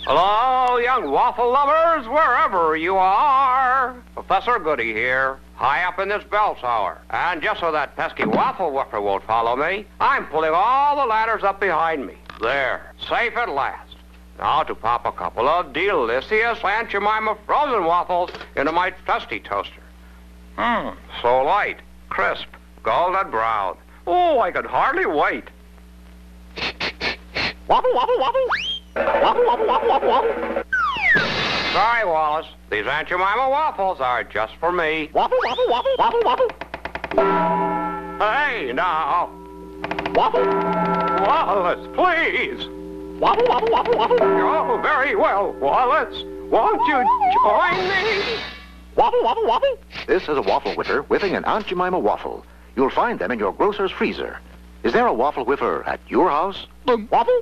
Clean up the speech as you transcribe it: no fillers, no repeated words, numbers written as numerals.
Hello, young waffle lovers, wherever you are. Professor Goody here, high up in this bell tower. And just so that pesky Waffle Whiffer won't follow me, I'm pulling all the ladders up behind me. There, safe at last. Now to pop a couple of delicious Aunt Jemima frozen waffles into my trusty toaster. So light, crisp, golden brown. Oh, I could hardly wait. Waffle, waffle, waffle. Waffle, waffle, waffle, waffle, waffle. Sorry, Wallace. These Aunt Jemima waffles are just for me. Waffle, waffle, waffle, waffle, waffle. Hey, now. Waffle. Wallace, please. Waffle, waffle, waffle, waffle. Oh, very well, Wallace. Won't you join me? Waffle, waffle, waffle. This is a Waffle Whiffer whiffing an Aunt Jemima waffle. You'll find them in your grocer's freezer. Is there a Waffle Whiffer at your house? Waffle?